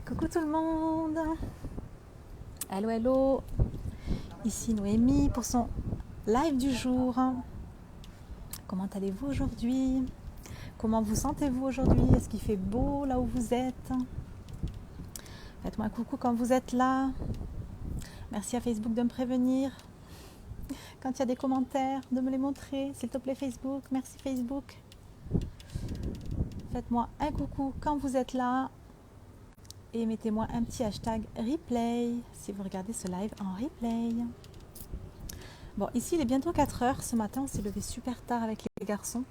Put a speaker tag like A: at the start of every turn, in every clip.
A: Coucou tout le monde. Hello, hello. Ici Noémie pour son live du jour. Comment allez-vous aujourd'hui? Comment vous sentez-vous aujourd'hui? Est-ce qu'il fait beau là où vous êtes? Faites-moi un coucou quand vous êtes là. Merci à Facebook de me prévenir. Quand il y a des commentaires, de me les montrer. S'il te plaît Facebook. Merci Facebook. Faites-moi un coucou quand vous êtes là. Et mettez-moi un petit hashtag replay si vous regardez ce live en replay. Bon, ici il est bientôt 4 heures. Ce matin, on s'est levé super tard avec les garçons.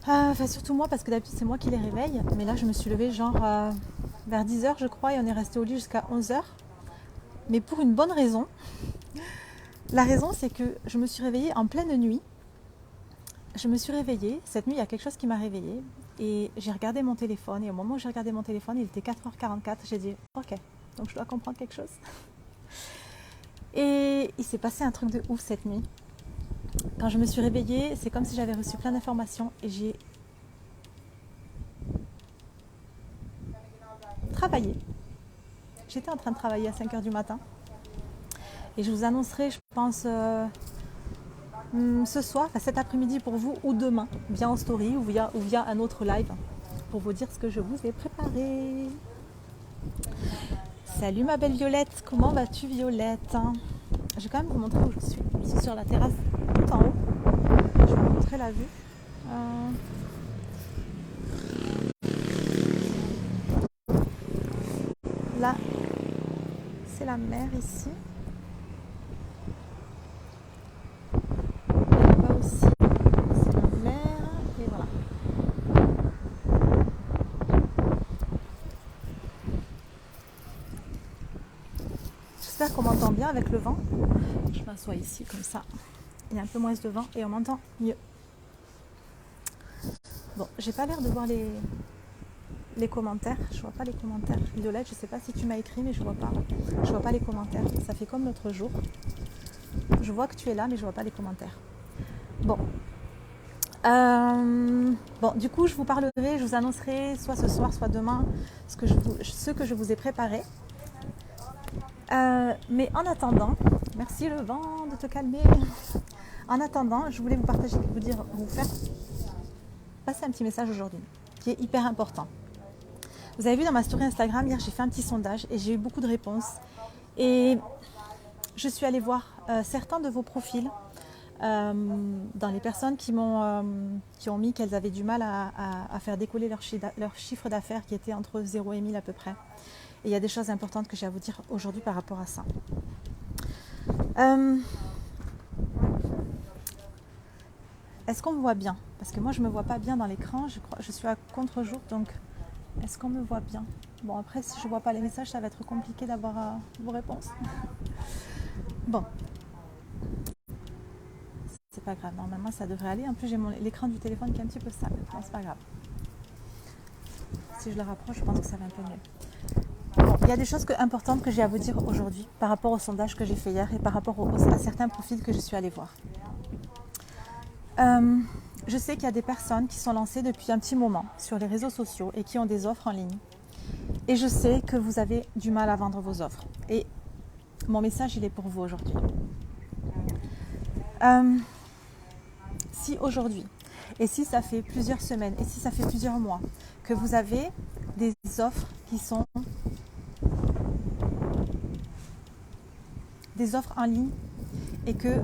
A: Enfin, surtout moi, parce que d'habitude, c'est moi qui les réveille. Mais là, je me suis levée genre vers 10 heures, je crois, et on est resté au lit jusqu'à 11 heures. Mais pour une bonne raison. La raison, c'est que je me suis réveillée en pleine nuit. Je me suis réveillée. Cette nuit, il y a quelque chose qui m'a réveillée. Et j'ai regardé mon téléphone. Et au moment où j'ai regardé mon téléphone, il était 4h44. J'ai dit, ok, donc je dois comprendre quelque chose. Et il s'est passé un truc de ouf cette nuit. Quand je me suis réveillée, c'est comme si j'avais reçu plein d'informations. Et j'ai travaillé. J'étais en train de travailler à 5h du matin. Et je vous annoncerai, je pense, ce soir, enfin cet après-midi pour vous, ou demain, via en story ou via un autre live, pour vous dire ce que je vous ai préparé. Salut ma belle Violette, comment vas-tu Violette? Je vais quand même vous montrer où je suis. Je suis sur la terrasse tout en haut. Je vais vous montrer la vue. Là, c'est la mer ici. Et là-bas aussi, c'est la mer. Et voilà. J'espère qu'on m'entend bien avec le vent. Je m'assois ici comme ça. Il y a un peu moins de vent et on m'entend mieux. Bon, j'ai pas l'air de voir les commentaires. Je vois pas les commentaires. Violette, je sais pas si tu m'as écrit, mais je vois pas. Je vois pas les commentaires. Ça fait comme l'autre jour. Je vois que tu es là, mais je vois pas les commentaires. Bon. Bon, du coup, je vous parlerai, je vous annoncerai soit ce soir, soit demain, ce que je vous ai préparé. Mais en attendant, merci le vent de te calmer. En attendant, je voulais vous partager, vous faire passer un petit message aujourd'hui, qui est hyper important. Vous avez vu dans ma story Instagram, hier j'ai fait un petit sondage et j'ai eu beaucoup de réponses. Et je suis allée voir certains de vos profils, dans les personnes qui ont mis qu'elles avaient du mal à faire décoller leur chiffre d'affaires qui était entre 0 et 1000 à peu près. Et il y a des choses importantes que j'ai à vous dire aujourd'hui par rapport à ça. Est-ce qu'on me voit bien? Parce que moi je ne me vois pas bien dans l'écran, je suis à contre-jour, donc est-ce qu'on me voit bien? Bon, après si je ne vois pas les messages, ça va être compliqué d'avoir vos réponses. Bon. C'est pas grave, normalement ça devrait aller. En plus j'ai l'écran du téléphone qui est un petit peu sale, mais c'est pas grave. Si je le rapproche, je pense que ça va un peu mieux. Bon, il y a des choses importantes que j'ai à vous dire aujourd'hui par rapport au sondage que j'ai fait hier et par rapport à certains profils que je suis allée voir. Je sais qu'il y a des personnes qui sont lancées depuis un petit moment sur les réseaux sociaux et qui ont des offres en ligne. Et je sais que vous avez du mal à vendre vos offres. Et mon message, il est pour vous aujourd'hui. Si aujourd'hui, et si ça fait plusieurs semaines, et si ça fait plusieurs mois, que vous avez des offres qui sont des offres en ligne et que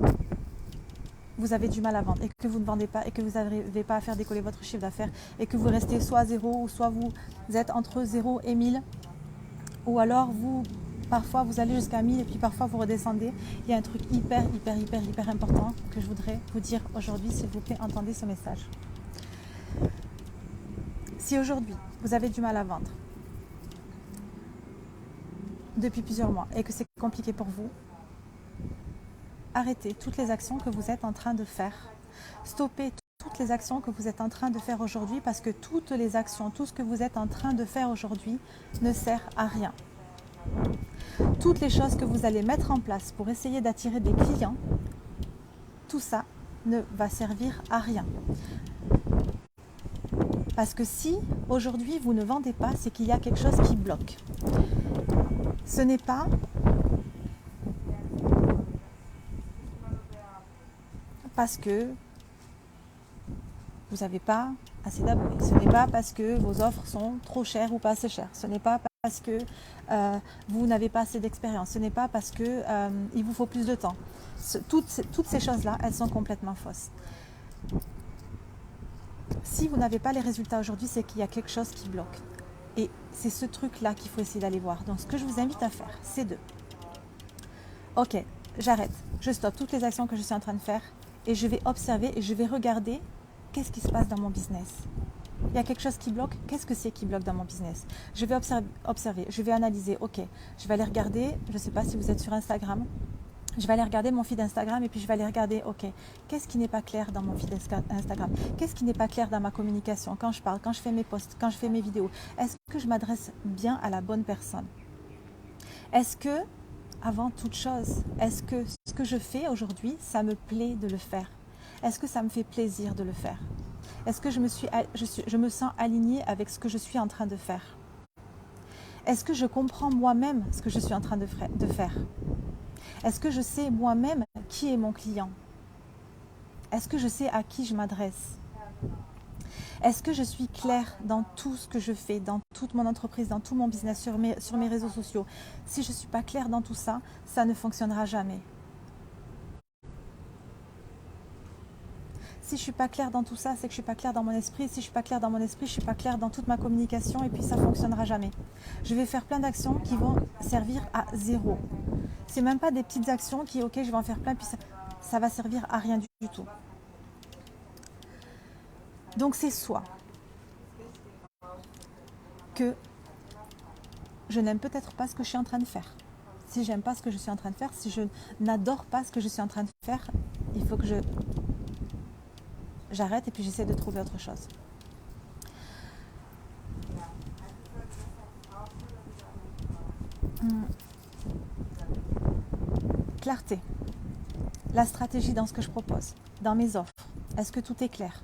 A: vous avez du mal à vendre et que vous ne vendez pas et que vous n'arrivez pas à faire décoller votre chiffre d'affaires et que vous restez soit à 0 ou soit vous êtes entre 0 et 1000 ou alors parfois vous allez jusqu'à 1000 et puis parfois vous redescendez. Il y a un truc hyper important que je voudrais vous dire aujourd'hui, s'il vous plaît, entendez ce message. Si aujourd'hui vous avez du mal à vendre depuis plusieurs mois et que c'est compliqué pour vous, arrêtez toutes les actions que vous êtes en train de faire. Stoppez toutes les actions que vous êtes en train de faire aujourd'hui parce que toutes les actions, tout ce que vous êtes en train de faire aujourd'hui ne sert à rien. Toutes les choses que vous allez mettre en place pour essayer d'attirer des clients, tout ça ne va servir à rien. Parce que si aujourd'hui vous ne vendez pas, c'est qu'il y a quelque chose qui bloque. Ce n'est pas parce que vous n'avez pas assez d'abonnés. Ce n'est pas parce que vos offres sont trop chères ou pas assez chères. Ce n'est pas parce que vous n'avez pas assez d'expérience. Ce n'est pas parce que il vous faut plus de temps. Toutes ces choses-là, elles sont complètement fausses. Si vous n'avez pas les résultats aujourd'hui, c'est qu'il y a quelque chose qui bloque. Et c'est ce truc-là qu'il faut essayer d'aller voir. Donc ce que je vous invite à faire, c'est de... Ok, j'arrête. Je stoppe toutes les actions que je suis en train de faire et je vais observer et je vais regarder qu'est-ce qui se passe dans mon business. Il y a quelque chose qui bloque. Qu'est-ce que c'est qui bloque dans mon business? Je vais observer, je vais analyser. Ok, je vais aller regarder, je ne sais pas si vous êtes sur Instagram, je vais aller regarder mon feed Instagram et puis je vais aller regarder, ok, qu'est-ce qui n'est pas clair dans mon feed Instagram? Qu'est-ce qui n'est pas clair dans ma communication? Quand je parle, quand je fais mes posts, quand je fais mes vidéos, est-ce que je m'adresse bien à la bonne personne? Est-ce que, avant toute chose, est-ce que ce que je fais aujourd'hui, ça me plaît de le faire? Est-ce que ça me fait plaisir de le faire? Est-ce que je me sens alignée avec ce que je suis en train de faire? Est-ce que je comprends moi-même ce que je suis en train de faire? Est-ce que je sais moi-même qui est mon client? Est-ce que je sais à qui je m'adresse? Est-ce que je suis claire dans tout ce que je fais, dans toute mon entreprise, dans tout mon business, sur mes réseaux sociaux? Si je ne suis pas claire dans tout ça, ça ne fonctionnera jamais. Si je ne suis pas claire dans tout ça, c'est que je ne suis pas claire dans mon esprit. Si je ne suis pas claire dans mon esprit, je ne suis pas claire dans toute ma communication et puis ça ne fonctionnera jamais. Je vais faire plein d'actions qui vont servir à zéro. C'est même pas des petites actions qui, ok, je vais en faire plein, puis ça va servir à rien du tout. Donc c'est soit que je n'aime peut-être pas ce que je suis en train de faire. Si j'aime pas ce que je suis en train de faire, si je n'adore pas ce que je suis en train de faire, il faut que j'arrête et puis j'essaie de trouver autre chose. Clarté. La stratégie dans ce que je propose, dans mes offres. Est-ce que tout est clair?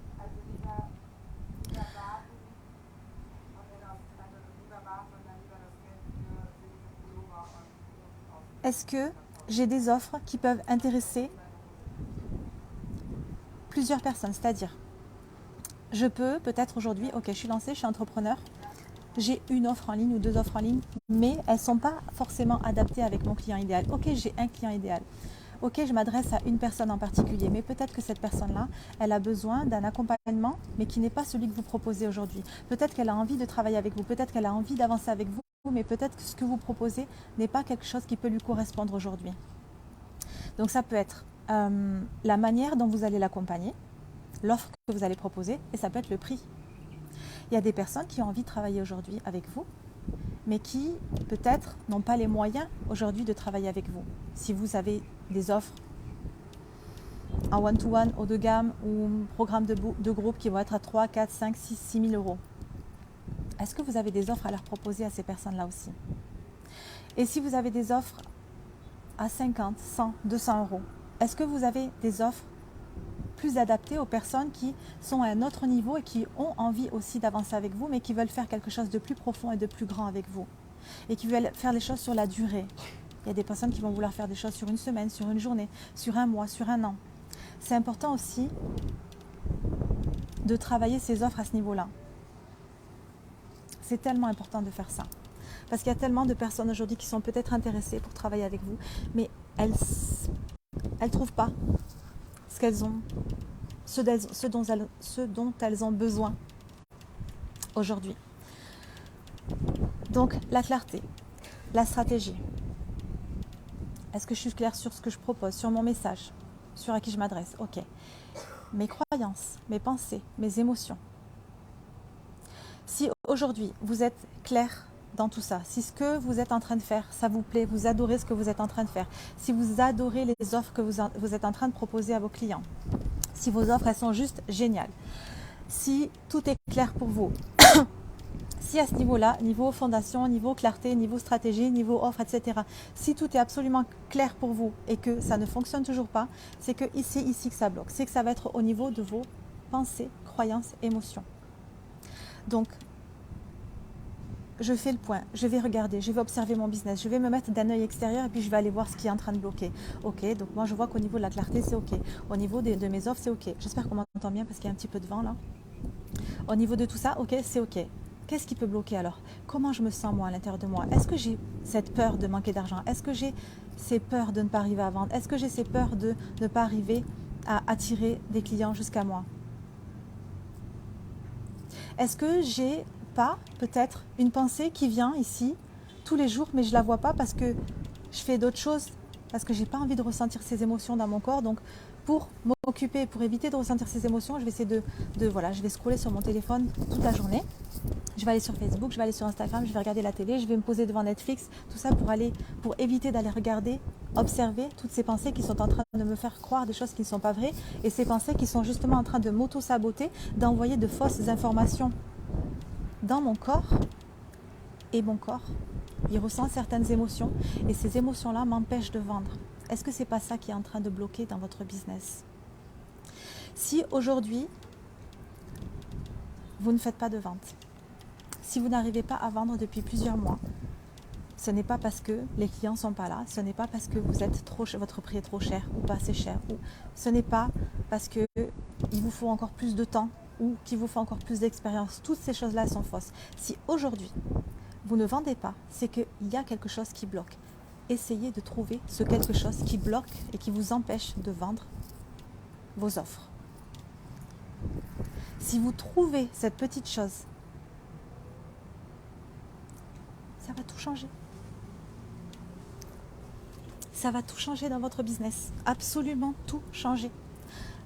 A: Est-ce que j'ai des offres qui peuvent intéresser plusieurs personnes? C'est-à-dire, je peux peut-être aujourd'hui, ok, je suis lancée, je suis entrepreneur, j'ai une offre en ligne ou deux offres en ligne, mais elles ne sont pas forcément adaptées avec mon client idéal. Ok, j'ai un client idéal. Ok, je m'adresse à une personne en particulier, mais peut-être que cette personne-là, elle a besoin d'un accompagnement, mais qui n'est pas celui que vous proposez aujourd'hui. Peut-être qu'elle a envie de travailler avec vous, peut-être qu'elle a envie d'avancer avec vous, mais peut-être que ce que vous proposez n'est pas quelque chose qui peut lui correspondre aujourd'hui. Donc ça peut être la manière dont vous allez l'accompagner, l'offre que vous allez proposer, et ça peut être le prix. Il y a des personnes qui ont envie de travailler aujourd'hui avec vous, mais qui peut-être n'ont pas les moyens aujourd'hui de travailler avec vous. Si vous avez des offres en one-to-one, haut de gamme ou programme de groupe qui vont être à 3, 4, 5, 6, 6 000 euros, est-ce que vous avez des offres à leur proposer à ces personnes-là aussi? Et si vous avez des offres à 50, 100, 200 euros, est-ce que vous avez des offres plus adaptées aux personnes qui sont à un autre niveau et qui ont envie aussi d'avancer avec vous, mais qui veulent faire quelque chose de plus profond et de plus grand avec vous, et qui veulent faire les choses sur la durée? Il y a des personnes qui vont vouloir faire des choses sur une semaine, sur une journée, sur un mois, sur un an. C'est important aussi de travailler ces offres à ce niveau-là. C'est tellement important de faire ça. Parce qu'il y a tellement de personnes aujourd'hui qui sont peut-être intéressées pour travailler avec vous, mais elles ne trouvent pas ce dont elles ont besoin aujourd'hui. Donc la clarté, la stratégie. Est-ce que je suis claire sur ce que je propose, sur mon message, sur à qui je m'adresse? Ok. Mes croyances, mes pensées, mes émotions. Si aujourd'hui vous êtes clair dans tout ça, si ce que vous êtes en train de faire, ça vous plaît, vous adorez ce que vous êtes en train de faire, si vous adorez les offres que vous êtes en train de proposer à vos clients, si vos offres elles sont juste géniales, si tout est clair pour vous, si à ce niveau-là, niveau fondation, niveau clarté, niveau stratégie, niveau offre, etc., si tout est absolument clair pour vous et que ça ne fonctionne toujours pas, c'est que c'est ici que ça bloque. C'est que ça va être au niveau de vos pensées, croyances, émotions. Donc, je fais le point, je vais regarder, je vais observer mon business, je vais me mettre d'un œil extérieur et puis je vais aller voir ce qui est en train de bloquer. Ok, donc moi je vois qu'au niveau de la clarté c'est ok, au niveau de mes offres c'est ok. J'espère qu'on m'entend bien parce qu'il y a un petit peu de vent là. Au niveau de tout ça, ok, c'est ok. Qu'est-ce qui peut bloquer alors? Comment je me sens moi à l'intérieur de moi? Est-ce que j'ai cette peur de manquer d'argent? Est-ce que j'ai ces peurs de ne pas arriver à vendre? Est-ce que j'ai ces peurs de ne pas arriver à attirer des clients jusqu'à moi? Est-ce que j'ai pas peut-être une pensée qui vient ici tous les jours, mais je la vois pas parce que je fais d'autres choses, parce que j'ai pas envie de ressentir ces émotions dans mon corps. Donc pour m'occuper, pour éviter de ressentir ces émotions, je vais essayer voilà, je vais scroller sur mon téléphone toute la journée. Je vais aller sur Facebook, je vais aller sur Instagram, je vais regarder la télé, je vais me poser devant Netflix, tout ça pour éviter d'aller regarder, observer toutes ces pensées qui sont en train de me faire croire des choses qui ne sont pas vraies et ces pensées qui sont justement en train de m'auto-saboter, d'envoyer de fausses informations dans mon corps. Et mon corps, il ressent certaines émotions et ces émotions-là m'empêchent de vendre. Est-ce que c'est pas ça qui est en train de bloquer dans votre business? Si aujourd'hui, vous ne faites pas de vente, si vous n'arrivez pas à vendre depuis plusieurs mois, ce n'est pas parce que les clients ne sont pas là, ce n'est pas parce que vous êtes votre prix est trop cher ou pas assez cher, ou ce n'est pas parce qu'il vous faut encore plus de temps ou qu'il vous faut encore plus d'expérience. Toutes ces choses-là sont fausses. Si aujourd'hui, vous ne vendez pas, c'est qu'il y a quelque chose qui bloque. Essayez de trouver ce quelque chose qui bloque et qui vous empêche de vendre vos offres. Si vous trouvez cette petite chose, ça va tout changer. Ça va tout changer dans votre business. Absolument tout changer.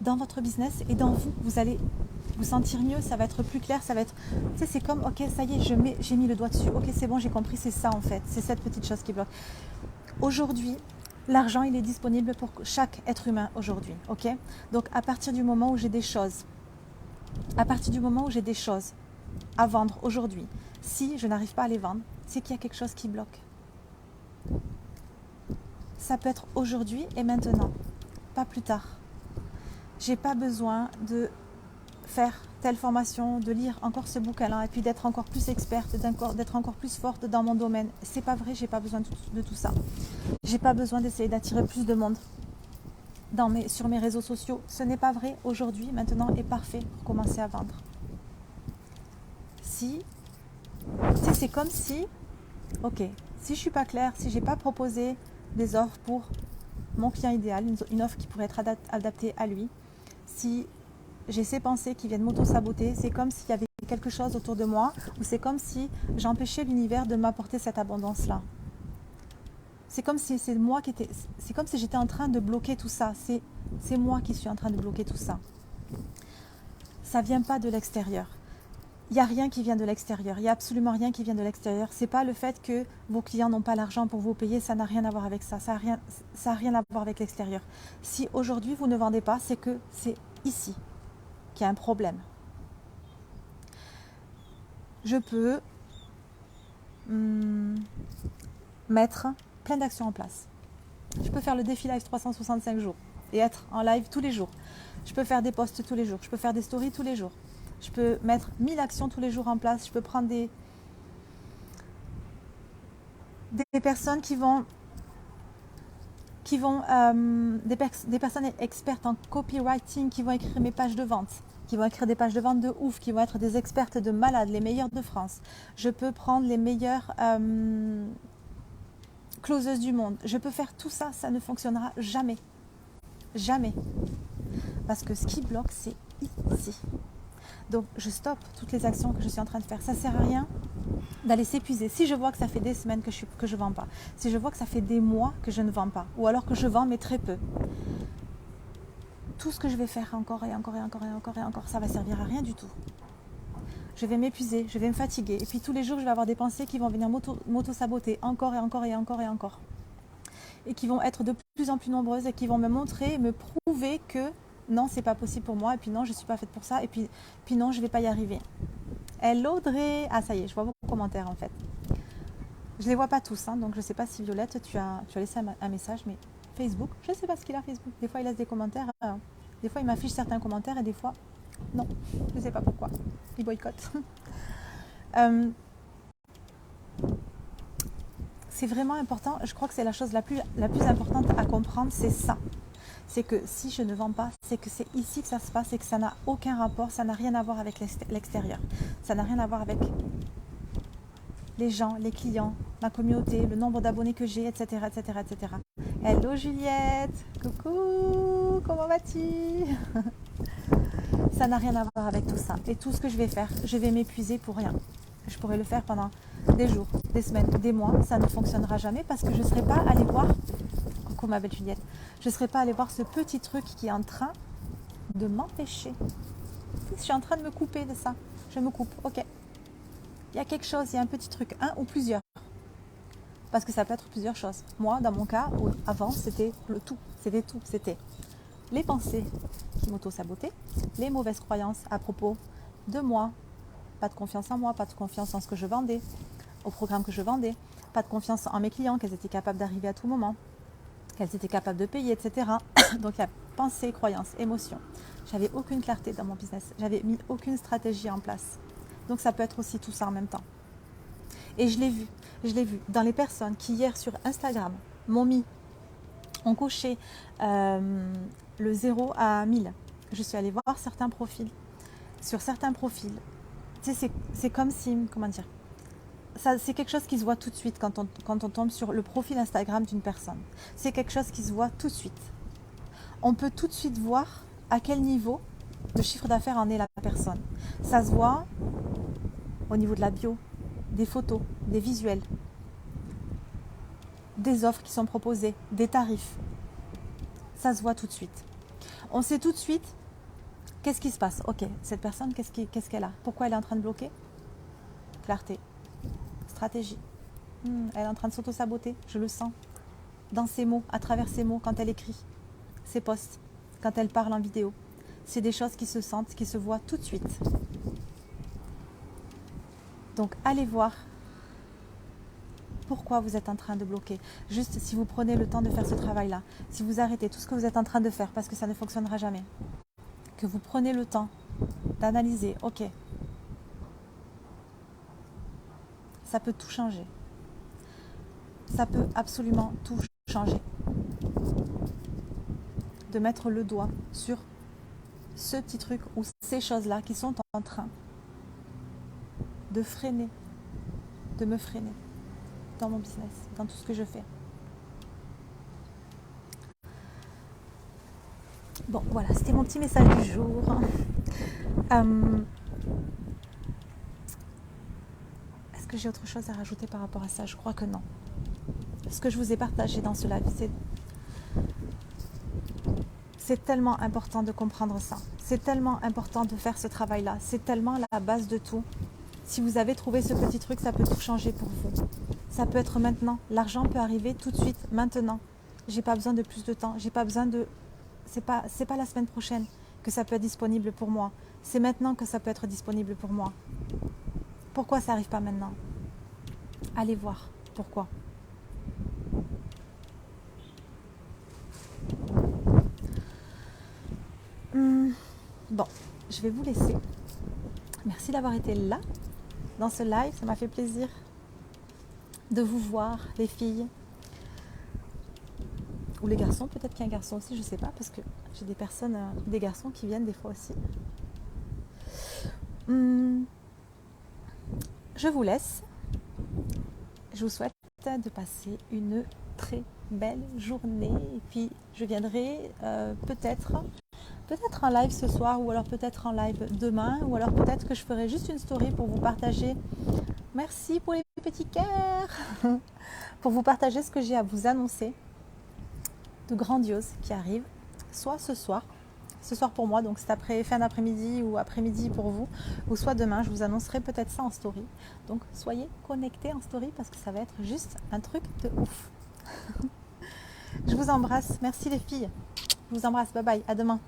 A: Dans votre business et dans vous, vous allez vous sentir mieux, ça va être plus clair, ça va être... Tu sais, c'est comme, ok, ça y est, j'ai mis le doigt dessus. Ok, c'est bon, j'ai compris, c'est ça en fait. C'est cette petite chose qui bloque. Aujourd'hui, l'argent, il est disponible pour chaque être humain aujourd'hui. Ok? Donc, à partir du moment où j'ai des choses, à vendre aujourd'hui, si je n'arrive pas à les vendre, c'est qu'il y a quelque chose qui bloque. Ça peut être aujourd'hui et maintenant, pas plus tard. J'ai pas besoin de faire telle formation, de lire encore ce bouquin-là et puis d'être encore plus experte, d'être encore plus forte dans mon domaine. C'est pas vrai, j'ai pas besoin de tout ça. J'ai pas besoin d'essayer d'attirer plus de monde sur mes réseaux sociaux. Ce n'est pas vrai. Aujourd'hui, maintenant est parfait pour commencer à vendre. C'est comme si, ok, si je suis pas claire, si j'ai pas proposé des offres pour mon client idéal, une offre qui pourrait être adaptée à lui, si j'ai ces pensées qui viennent m'auto-saboter, c'est comme s'il y avait quelque chose autour de moi, ou c'est comme si j'empêchais l'univers de m'apporter cette abondance-là. C'est comme si j'étais en train de bloquer tout ça. C'est moi qui suis en train de bloquer tout ça. Ça vient pas de l'extérieur. Il n'y a rien qui vient de l'extérieur. Il n'y a absolument rien qui vient de l'extérieur. C'est pas le fait que vos clients n'ont pas l'argent pour vous payer, ça n'a rien à voir avec ça. Ça n'a rien à voir avec l'extérieur. Si aujourd'hui vous ne vendez pas, c'est que c'est ici qu'il y a un problème. Je peux mettre plein d'actions en place. Je peux faire le défi live 365 jours et être en live tous les jours. Je peux faire des posts tous les jours. Je peux faire des stories tous les jours. Je peux mettre 1000 actions tous les jours en place. Je peux prendre des personnes des personnes expertes en copywriting qui vont écrire mes pages de vente, qui vont écrire des pages de vente de ouf, qui vont être des expertes de malades, les meilleures de France. Je peux prendre les meilleures closeuses du monde. Je peux faire tout ça, ça ne fonctionnera jamais. Jamais. Parce que ce qui bloque, c'est ici. Donc, je stoppe toutes les actions que je suis en train de faire. Ça ne sert à rien d'aller s'épuiser. Si je vois que ça fait des semaines que je ne vends pas, si je vois que ça fait des mois que je ne vends pas, ou alors que je vends mais très peu, tout ce que je vais faire encore et encore et encore et encore et encore, ça va servir à rien du tout. Je vais m'épuiser, je vais me fatiguer. Et puis tous les jours, je vais avoir des pensées qui vont venir m'auto-saboter encore et encore et encore et encore. Et qui vont être de plus en plus nombreuses et qui vont me montrer, me prouver que non, c'est pas possible pour moi, et puis non, je ne suis pas faite pour ça, et puis non, je ne vais pas y arriver. Hello Audrey. Ah ça y est, je vois vos commentaires en fait. Je ne les vois pas tous, hein, donc je ne sais pas si Violette, tu as laissé un message, mais Facebook, je ne sais pas ce qu'il a Facebook. Des fois il laisse des commentaires, des fois il m'affiche certains commentaires et des fois Non, je ne sais pas pourquoi. Ils boycottent. C'est vraiment important, je crois que c'est la chose la plus importante à comprendre, c'est ça. C'est que si je ne vends pas, c'est que c'est ici que ça se passe et que ça n'a aucun rapport, ça n'a rien à voir avec l'extérieur. Ça n'a rien à voir avec les gens, les clients, ma communauté, le nombre d'abonnés que j'ai, etc., etc., etc. Hello Juliette, coucou, comment vas-tu? Ça n'a rien à voir avec tout ça. Et tout ce que je vais faire, je vais m'épuiser pour rien. Je pourrais le faire pendant des jours, des semaines, des mois. Ça ne fonctionnera jamais parce que je ne serai pas allée voir, coucou ma belle Juliette, je ne serai pas allée voir ce petit truc qui est en train de m'empêcher. Je suis en train de me couper de ça. Je me coupe, ok. Il y a quelque chose, il y a un petit truc, un ou plusieurs. Parce que ça peut être plusieurs choses. Moi, dans mon cas, avant, c'était le tout. C'était tout. C'était les pensées qui m'auto-sabotaient, les mauvaises croyances à propos de moi, pas de confiance en moi, pas de confiance en ce que je vendais, au programme que je vendais, pas de confiance en mes clients, qu'elles étaient capables d'arriver à tout moment, qu'elles étaient capables de payer, etc. Donc il y a pensée, croyance, émotion. J'avais aucune clarté dans mon business, j'avais mis aucune stratégie en place. Donc ça peut être aussi tout ça en même temps. Et je l'ai vu dans les personnes qui hier sur Instagram ont coché le 0 à 1000. Je suis allée voir certains profils. Sur certains profils, tu sais, c'est comme si, comment dire, c'est quelque chose qui se voit tout de suite quand on tombe sur le profil Instagram d'une personne. C'est quelque chose qui se voit tout de suite. On peut tout de suite voir à quel niveau de chiffre d'affaires en est la personne. Ça se voit au niveau de la bio, des photos, des visuels, des offres qui sont proposées, des tarifs. Ça se voit tout de suite. On sait tout de suite qu'est-ce qui se passe. Ok, cette personne, qu'est-ce qu'elle a? Pourquoi elle est en train de bloquer? Clarté, stratégie. Elle est en train de s'auto-saboter, je le sens. Dans ses mots, à travers ses mots, quand elle écrit, ses posts, quand elle parle en vidéo. C'est des choses qui se sentent, qui se voient tout de suite. Donc allez voir pourquoi vous êtes en train de bloquer. Juste si vous prenez le temps de faire ce travail-là, si vous arrêtez tout ce que vous êtes en train de faire parce que ça ne fonctionnera jamais, que vous prenez le temps d'analyser, ok, ça peut tout changer. Ça peut absolument tout changer. De mettre le doigt sur ce petit truc ou ces choses-là qui sont en train de freiner, de me freiner dans mon business, dans tout ce que je fais. Bon, voilà, c'était mon petit message du jour. Est-ce que j'ai autre chose à rajouter par rapport à ça? Je crois que non. Ce que je vous ai partagé dans ce live, c'est tellement important de comprendre ça. C'est tellement important de faire ce travail-là. C'est tellement la base de tout. Si vous avez trouvé ce petit truc, ça peut tout changer pour vous. Ça peut être maintenant. L'argent peut arriver tout de suite, maintenant. J'ai pas besoin de plus de temps. J'ai pas besoin de... C'est pas la semaine prochaine que ça peut être disponible pour moi. C'est maintenant que ça peut être disponible pour moi. Pourquoi ça n'arrive pas maintenant? Allez voir pourquoi. Bon, je vais vous laisser. Merci d'avoir été là dans ce live. Ça m'a fait plaisir de vous voir, les filles. Ou les garçons, peut-être qu'il y a un garçon aussi, je ne sais pas, parce que j'ai des personnes, des garçons qui viennent des fois aussi. Je vous laisse. Je vous souhaite de passer une très belle journée. Et puis, je viendrai peut-être en live ce soir, ou alors peut-être en live demain, ou alors peut-être que je ferai juste une story pour vous partager. Merci pour les petits cœurs. Pour vous partager ce que j'ai à vous annoncer de grandiose qui arrive, soit ce soir pour moi, donc c'est après fin d'après-midi ou après-midi pour vous, ou soit demain, je vous annoncerai peut-être ça en story. Donc soyez connectés en story parce que ça va être juste un truc de ouf. Je vous embrasse, merci les filles, je vous embrasse, bye bye, à demain.